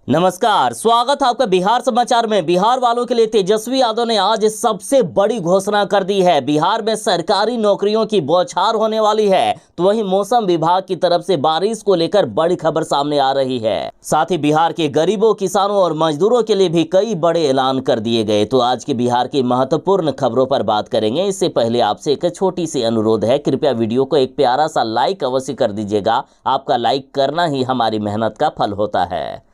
नमस्कार, स्वागत है आपका बिहार समाचार में। बिहार वालों के लिए तेजस्वी यादव ने आज सबसे बड़ी घोषणा कर दी है। बिहार में सरकारी नौकरियों की बौछार होने वाली है। तो वहीं मौसम विभाग की तरफ से बारिश को लेकर बड़ी खबर सामने आ रही है। साथ ही बिहार के गरीबों, किसानों और मजदूरों के लिए भी कई बड़े ऐलान कर दिए गए। तो आज के बिहार की महत्वपूर्ण खबरों पर बात करेंगे। इससे पहले आपसे एक छोटी सी अनुरोध है, कृपया वीडियो को एक प्यारा सा लाइक अवश्य कर दीजिएगा। आपका लाइक करना ही हमारी मेहनत का फल होता है।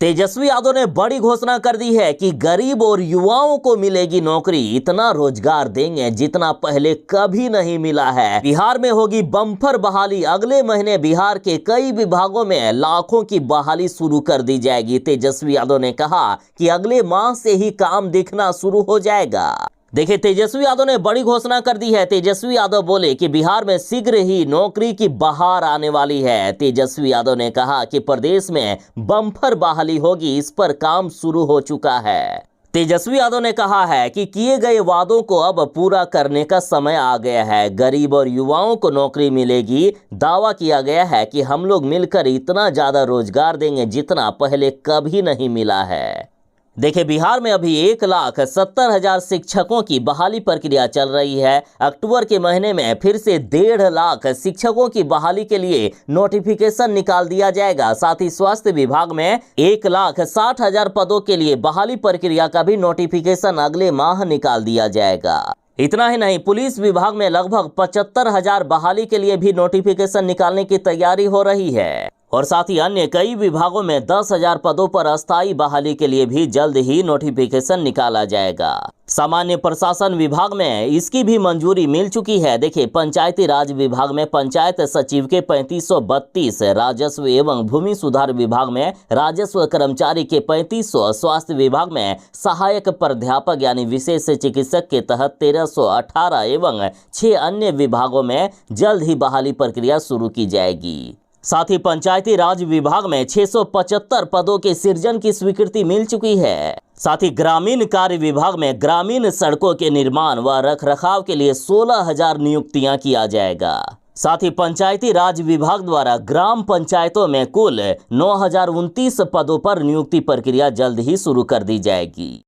तेजस्वी यादव ने बड़ी घोषणा कर दी है कि गरीब और युवाओं को मिलेगी नौकरी। इतना रोजगार देंगे जितना पहले कभी नहीं मिला है। बिहार में होगी बम्पर बहाली। अगले महीने बिहार के कई विभागों में लाखों की बहाली शुरू कर दी जाएगी। तेजस्वी यादव ने कहा कि अगले माह से ही काम दिखना शुरू हो जाएगा। देखिए, तेजस्वी यादव ने बड़ी घोषणा कर दी है। तेजस्वी यादव बोले कि बिहार में शीघ्र ही नौकरी की बहार आने वाली है। तेजस्वी यादव ने कहा कि प्रदेश में बम्पर बहाली होगी, इस पर काम शुरू हो चुका है। तेजस्वी यादव ने कहा है कि किए गए वादों को अब पूरा करने का समय आ गया है। गरीब और युवाओं को नौकरी मिलेगी। दावा किया गया है कि हम लोग मिलकर इतना ज्यादा रोजगार देंगे जितना पहले कभी नहीं मिला है। देखिए, बिहार में अभी 1,70,000 शिक्षकों की बहाली प्रक्रिया चल रही है। अक्टूबर के महीने में फिर से 1.5 लाख शिक्षकों की बहाली के लिए नोटिफिकेशन निकाल दिया जाएगा। साथ ही स्वास्थ्य विभाग में 1,60,000 पदों के लिए बहाली प्रक्रिया का भी नोटिफिकेशन अगले माह निकाल दिया जाएगा। इतना ही नहीं, पुलिस विभाग में लगभग 75,000 बहाली के लिए भी नोटिफिकेशन निकालने की तैयारी हो रही है। और साथ ही अन्य कई विभागों में 10,000 पदों पर अस्थायी बहाली के लिए भी जल्द ही नोटिफिकेशन निकाला जाएगा। सामान्य प्रशासन विभाग में इसकी भी मंजूरी मिल चुकी है। देखिए, पंचायती राज विभाग में पंचायत सचिव के 3532, राजस्व एवं भूमि सुधार विभाग में राजस्व कर्मचारी के 3500, स्वास्थ्य विभाग में सहायक प्राध्यापक यानी विशेष चिकित्सक के तहत 1318 एवं 6 अन्य विभागों में जल्द ही बहाली प्रक्रिया शुरू की जाएगी। साथ ही पंचायती राज विभाग में 675 पदों के सृजन की स्वीकृति मिल चुकी है। साथ ही ग्रामीण कार्य विभाग में ग्रामीण सड़कों के निर्माण व रखरखाव के लिए 16,000 नियुक्तियां किया जाएगा। साथ ही पंचायती राज विभाग द्वारा ग्राम पंचायतों में कुल 9,029 पदों पर नियुक्ति प्रक्रिया जल्द ही शुरू कर दी जाएगी।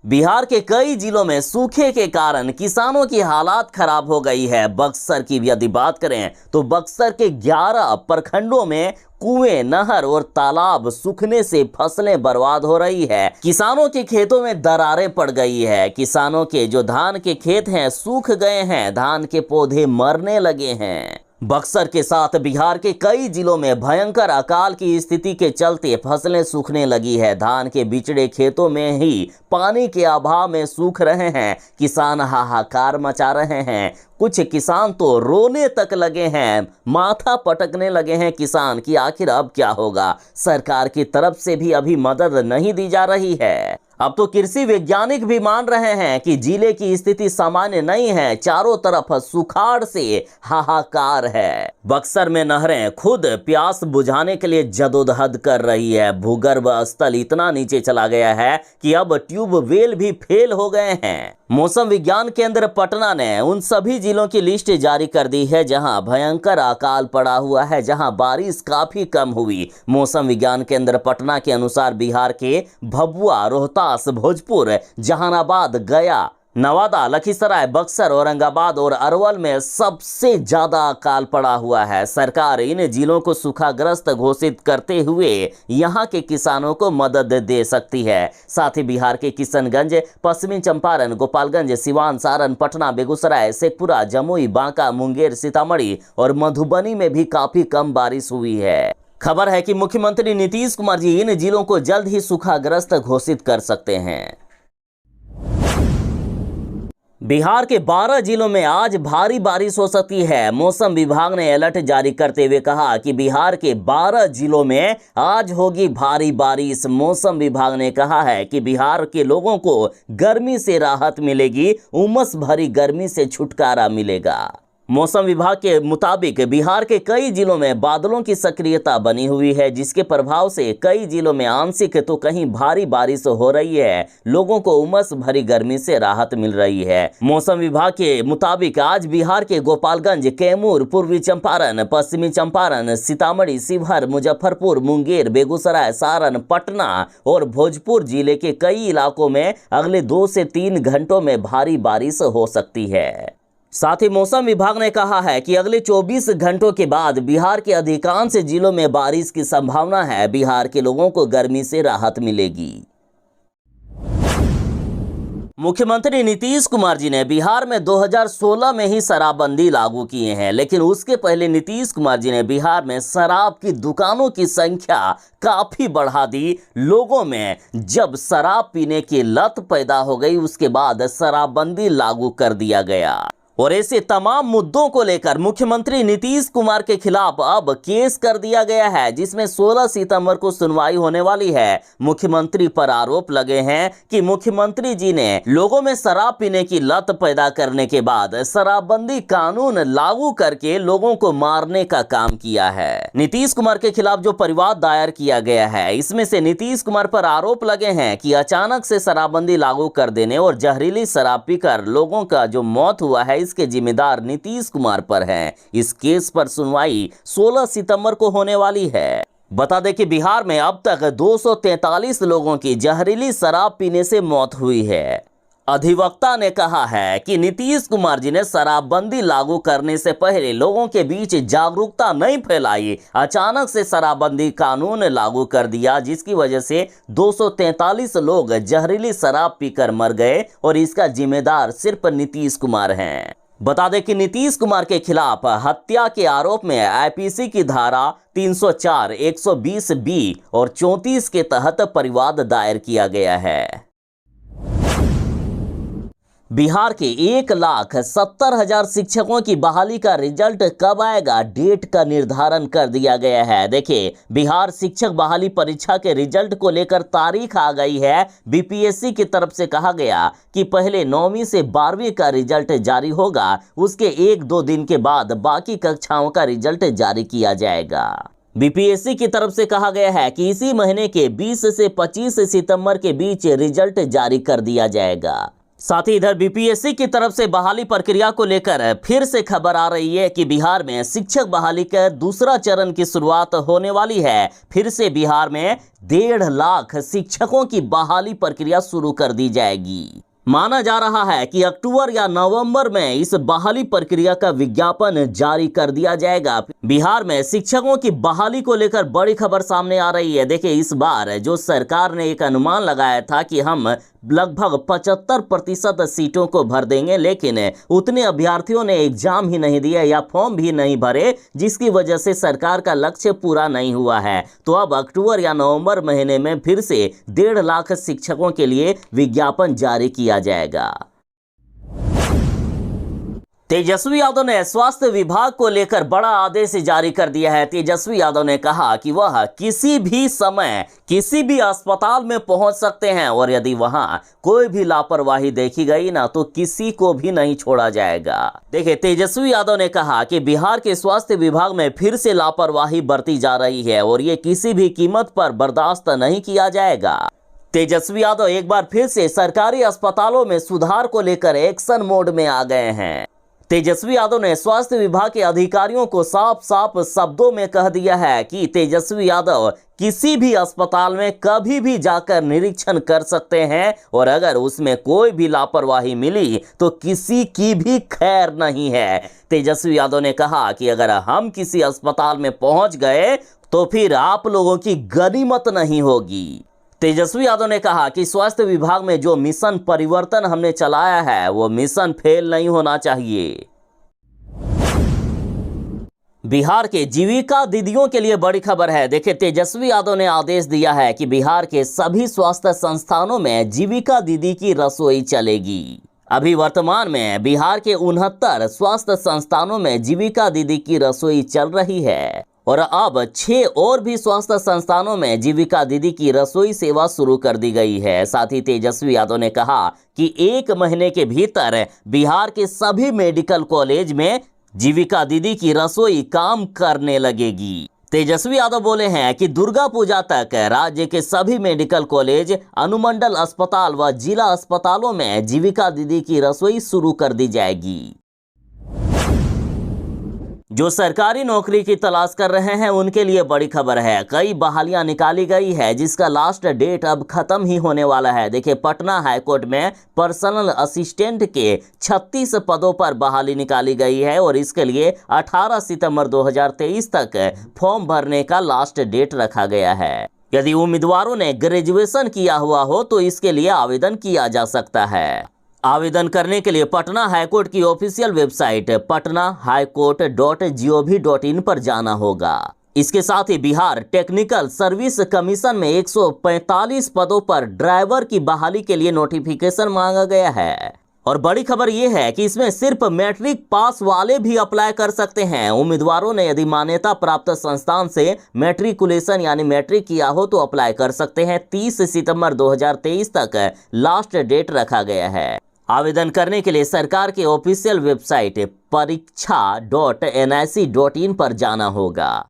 बिहार के कई जिलों में सूखे के कारण किसानों की हालात खराब हो गई है। बक्सर की यदि बात करें तो बक्सर के 11 प्रखंडों में कुएं, नहर और तालाब सूखने से फसलें बर्बाद हो रही है। किसानों के खेतों में दरारें पड़ गई है। किसानों के जो धान के खेत हैं सूख गए हैं। धान के पौधे मरने लगे हैं। बक्सर के साथ बिहार के कई जिलों में भयंकर अकाल की स्थिति के चलते फसलें सूखने लगी है। धान के बिचड़े खेतों में ही पानी के अभाव में सूख रहे हैं। किसान हाहाकार मचा रहे हैं। कुछ किसान तो रोने तक लगे हैं, माथा पटकने लगे हैं किसान कि आखिर अब क्या होगा। सरकार की तरफ से भी अभी मदद नहीं दी जा रही है। अब तो कृषि वैज्ञानिक भी मान रहे हैं कि जिले की स्थिति सामान्य नहीं है। चारों तरफ सुखाड़ से हाहाकार है। बक्सर में नहरें खुद प्यास बुझाने के लिए जदोजहद कर रही है। भूगर्भ स्थल इतना नीचे चला गया है कि अब ट्यूबवेल भी फेल हो गए हैं। मौसम विज्ञान केंद्र पटना ने उन सभी जिलों की लिस्ट जारी कर दी है जहां भयंकर अकाल पड़ा हुआ है, जहां बारिश काफी कम हुई। मौसम विज्ञान केंद्र पटना के अनुसार बिहार के भभुआ, रोहतास, भोजपुर, जहानाबाद, गया, नवादा, लखीसराय, बक्सर, औरंगाबाद और अरवल में सबसे ज्यादा अकाल पड़ा हुआ है। सरकार इन जिलों को सूखाग्रस्त घोषित करते हुए यहां के किसानों को मदद दे सकती है। साथ ही बिहार के किशनगंज, पश्चिमी चंपारण, गोपालगंज, सिवान, सारण, पटना, बेगूसराय, शेखपुरा, जमुई, बांका, मुंगेर, सीतामढ़ी और मधुबनी में भी काफी कम बारिश हुई है। खबर है कि मुख्यमंत्री नीतीश कुमार जी इन जिलों को जल्द ही सूखाग्रस्त घोषित कर सकते हैं। बिहार के 12 जिलों में आज भारी बारिश हो सकती है। मौसम विभाग ने अलर्ट जारी करते हुए कहा कि बिहार के 12 जिलों में आज होगी भारी बारिश। मौसम विभाग ने कहा है कि बिहार के लोगों को गर्मी से राहत मिलेगी, उमस भरी गर्मी से छुटकारा मिलेगा। मौसम विभाग के मुताबिक बिहार के कई जिलों में बादलों की सक्रियता बनी हुई है, जिसके प्रभाव से कई जिलों में आंशिक तो कहीं भारी बारिश हो रही है। लोगों को उमस भरी गर्मी से राहत मिल रही है। मौसम विभाग के मुताबिक आज बिहार के गोपालगंज, कैमूर, पूर्वी चंपारण, पश्चिमी चंपारण, सीतामढ़ी, शिवहर, मुजफ्फरपुर, मुंगेर, बेगूसराय, सारण, पटना और भोजपुर जिले के कई इलाकों में अगले 2 से 3 घंटों में भारी बारिश हो सकती है। साथ ही मौसम विभाग ने कहा है कि अगले 24 घंटों के बाद बिहार के अधिकांश जिलों में बारिश की संभावना है। बिहार के लोगों को गर्मी से राहत मिलेगी। मुख्यमंत्री नीतीश कुमार जी ने बिहार में 2016 में ही शराबबंदी लागू किए हैं, लेकिन उसके पहले नीतीश कुमार जी ने बिहार में शराब की दुकानों की संख्या काफी बढ़ा दी। लोगों में जब शराब पीने की लत पैदा हो गई, उसके बाद शराबबंदी लागू कर दिया गया और ऐसे तमाम मुद्दों को लेकर मुख्यमंत्री नीतीश कुमार के खिलाफ अब केस कर दिया गया है, जिसमें 16 सितंबर को सुनवाई होने वाली है। मुख्यमंत्री पर आरोप लगे हैं कि मुख्यमंत्री जी ने लोगों में शराब पीने की लत पैदा करने के बाद शराबबंदी कानून लागू करके लोगों को मारने का काम किया है। नीतीश कुमार के खिलाफ जो परिवाद दायर किया गया है, इसमें से नीतीश कुमार पर आरोप लगे हैं कि अचानक से शराबबंदी लागू कर देने और जहरीली शराब पीकर लोगों का जो मौत हुआ है, इसके जिम्मेदार नीतीश कुमार पर हैं। इस केस पर सुनवाई 16 सितंबर को होने वाली है। बता दें कि बिहार में अब तक 243 लोगों की जहरीली शराब पीने से मौत हुई है। अधिवक्ता ने कहा है कि नीतीश कुमार जी ने शराबबंदी लागू करने से पहले लोगों के बीच जागरूकता नहीं फैलाई, अचानक से शराबबंदी कानून लागू कर दिया, जिसकी वजह से 243 लोग जहरीली शराब पीकर मर गए और इसका जिम्मेदार सिर्फ नीतीश कुमार हैं। बता दें कि नीतीश कुमार के खिलाफ हत्या के आरोप में आईपीसी की धारा 304, 120B और 34 के तहत परिवाद दायर किया गया है। बिहार के 1,70,000 शिक्षकों की बहाली का रिजल्ट कब आएगा, डेट का निर्धारण कर दिया गया है। देखिए, बिहार शिक्षक बहाली परीक्षा के रिजल्ट को लेकर तारीख आ गई है। बीपीएससी की तरफ से कहा गया कि पहले 9वीं से 12वीं का रिजल्ट जारी होगा, उसके 1-2 दिन के बाद बाकी कक्षाओं का रिजल्ट जारी किया जाएगा। बीपीएससी की तरफ से कहा गया है कि इसी महीने के 20 से 25 सितंबर के बीच रिजल्ट जारी कर दिया जाएगा। साथ ही इधर बीपीएससी की तरफ से बहाली प्रक्रिया को लेकर फिर से खबर आ रही है कि बिहार में शिक्षक बहाली का दूसरा चरण की शुरुआत होने वाली है। फिर से बिहार में 1.5 लाख शिक्षकों की बहाली प्रक्रिया शुरू कर दी जाएगी। माना जा रहा है कि अक्टूबर या नवंबर में इस बहाली प्रक्रिया का विज्ञापन जारी कर दिया जाएगा। बिहार में शिक्षकों की बहाली को लेकर बड़ी खबर सामने आ रही है। देखिए, इस बार जो सरकार ने एक अनुमान लगाया था कि हम लगभग 75% सीटों को भर देंगे, लेकिन उतने अभ्यर्थियों ने एग्जाम ही नहीं दिया या फॉर्म भी नहीं भरे, जिसकी वजह से सरकार का लक्ष्य पूरा नहीं हुआ है। तो अब अक्टूबर या नवंबर महीने में फिर से 1.5 लाख शिक्षकों के लिए विज्ञापन जारी किया जाएगा। तेजस्वी यादव ने स्वास्थ्य विभाग को लेकर बड़ा आदेश जारी कर दिया है। तेजस्वी यादव ने कहा कि वह किसी भी समय किसी भी अस्पताल में पहुंच सकते हैं और यदि वहां कोई भी लापरवाही देखी गई ना तो किसी को भी नहीं छोड़ा जाएगा। देखिए, तेजस्वी यादव ने कहा कि बिहार के स्वास्थ्य विभाग में फिर से लापरवाही बरती जा रही है और ये किसी भी कीमत पर बर्दाश्त नहीं किया जाएगा। तेजस्वी यादव एक बार फिर से सरकारी अस्पतालों में सुधार को लेकर एक्शन मोड में आ गए हैं। तेजस्वी यादव ने स्वास्थ्य विभाग के अधिकारियों को साफ साफ शब्दों में कह दिया है कि तेजस्वी यादव किसी भी अस्पताल में कभी भी जाकर निरीक्षण कर सकते हैं और अगर उसमें कोई भी लापरवाही मिली तो किसी की भी खैर नहीं है। तेजस्वी यादव ने कहा कि अगर हम किसी अस्पताल में पहुंच गए तो फिर आप लोगों की गनीमत नहीं होगी। तेजस्वी यादव ने कहा कि स्वास्थ्य विभाग में जो मिशन परिवर्तन हमने चलाया है वो मिशन फेल नहीं होना चाहिए। बिहार के जीविका दीदियों के लिए बड़ी खबर है। देखिए, तेजस्वी यादव ने आदेश दिया है कि बिहार के सभी स्वास्थ्य संस्थानों में जीविका दीदी की रसोई चलेगी। अभी वर्तमान में बिहार के 69 स्वास्थ्य संस्थानों में जीविका दीदी की रसोई चल रही है और अब 6 और भी स्वास्थ्य संस्थानों में जीविका दीदी की रसोई सेवा शुरू कर दी गई है। साथ ही तेजस्वी यादव ने कहा कि 1 महीने के भीतर बिहार के सभी मेडिकल कॉलेज में जीविका दीदी की रसोई काम करने लगेगी। तेजस्वी यादव बोले हैं कि दुर्गा पूजा तक राज्य के सभी मेडिकल कॉलेज, अनुमंडल अस्पताल व जिला अस्पतालों में जीविका दीदी की रसोई शुरू कर दी जाएगी। जो सरकारी नौकरी की तलाश कर रहे हैं उनके लिए बड़ी खबर है। कई बहालियां निकाली गई है जिसका लास्ट डेट अब खत्म ही होने वाला है। देखिए, पटना हाईकोर्ट में पर्सनल असिस्टेंट के 36 पदों पर बहाली निकाली गई है और इसके लिए 18 सितंबर 2023 तक फॉर्म भरने का लास्ट डेट रखा गया है। यदि उम्मीदवारों ने ग्रेजुएशन किया हुआ हो तो इसके लिए आवेदन किया जा सकता है। आवेदन करने के लिए पटना हाईकोर्ट की ऑफिशियल वेबसाइट patnahighcourt.gov.in पर जाना होगा। इसके साथ ही बिहार टेक्निकल सर्विस कमीशन में 145 पदों पर ड्राइवर की बहाली के लिए नोटिफिकेशन मांगा गया है। और बड़ी खबर यह है कि इसमें सिर्फ मैट्रिक पास वाले भी अप्लाई कर सकते हैं। उम्मीदवारों ने यदि मान्यता प्राप्त संस्थान से मैट्रिकुलेशन यानी मैट्रिक किया हो तो अप्लाई कर सकते हैं। 30 सितंबर 2023 तक लास्ट डेट रखा गया है। आवेदन करने के लिए सरकार के ऑफिशियल वेबसाइट परीक्षा.nic.in पर जाना होगा।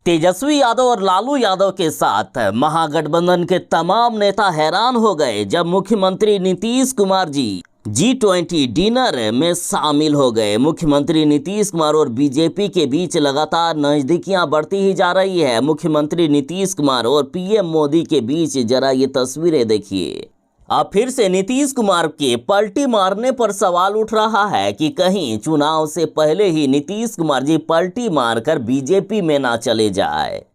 तेजस्वी यादव और लालू यादव के साथ महागठबंधन के तमाम नेता हैरान हो गए जब मुख्यमंत्री नीतीश कुमार जी G20 डिनर में शामिल हो गए। मुख्यमंत्री नीतीश कुमार और बीजेपी के बीच लगातार नजदीकियां बढ़ती ही जा रही है। मुख्यमंत्री नीतीश कुमार और पीएम मोदी के बीच जरा ये तस्वीरें देखिए। अब फिर से नीतीश कुमार के पलटी मारने पर सवाल उठ रहा है कि कहीं चुनाव से पहले ही नीतीश कुमार जी पलटी मारकर बीजेपी में ना चले जाए।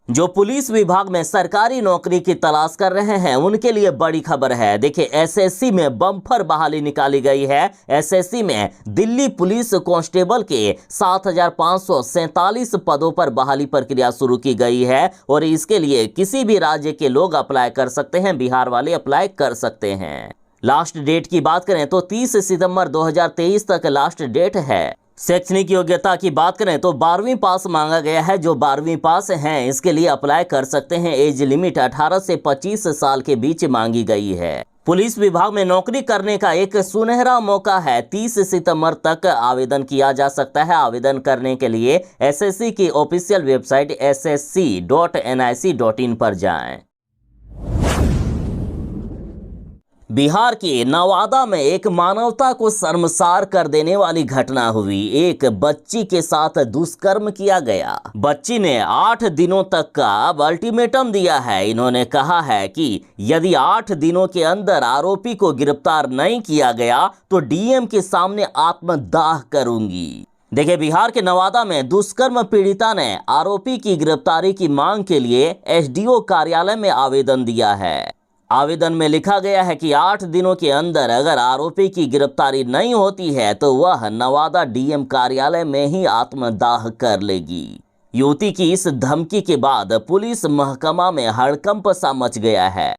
जो पुलिस विभाग में सरकारी नौकरी की तलाश कर रहे हैं उनके लिए बड़ी खबर है। देखिए, एसएससी में बम्पर बहाली निकाली गई है। एसएससी में दिल्ली पुलिस कांस्टेबल के 7,547 पदों पर बहाली प्रक्रिया शुरू की गई है और इसके लिए किसी भी राज्य के लोग अप्लाई कर सकते हैं। बिहार वाले अप्लाई कर सकते हैं। लास्ट डेट की बात करें तो 30 सितंबर 2023 तक लास्ट डेट है। शैक्षणिक योग्यता की बात करें तो 12वीं पास मांगा गया है। जो 12वीं पास हैं इसके लिए अप्लाई कर सकते हैं। एज लिमिट 18 से 25 साल के बीच मांगी गई है। पुलिस विभाग में नौकरी करने का एक सुनहरा मौका है। 30 सितंबर तक आवेदन किया जा सकता है। आवेदन करने के लिए एसएससी की ऑफिशियल वेबसाइट ssc.nic.in पर जाएं। बिहार के नवादा में एक मानवता को शर्मसार कर देने वाली घटना हुई। एक बच्ची के साथ दुष्कर्म किया गया। बच्ची ने 8 दिनों तक का अल्टीमेटम दिया है। इन्होंने कहा है कि यदि 8 दिनों के अंदर आरोपी को गिरफ्तार नहीं किया गया तो डीएम के सामने आत्मदाह करूंगी। देखिए, बिहार के नवादा में दुष्कर्म पीड़िता ने आरोपी की गिरफ्तारी की मांग के लिए एसडीओ कार्यालय में आवेदन दिया है। आवेदन में लिखा गया है कि 8 दिनों के अंदर अगर आरोपी की गिरफ्तारी नहीं होती है तो वह नवादा डीएम कार्यालय में ही आत्मदाह कर लेगी। युवती की इस धमकी के बाद पुलिस महकमा में हड़कंप सा मच गया है।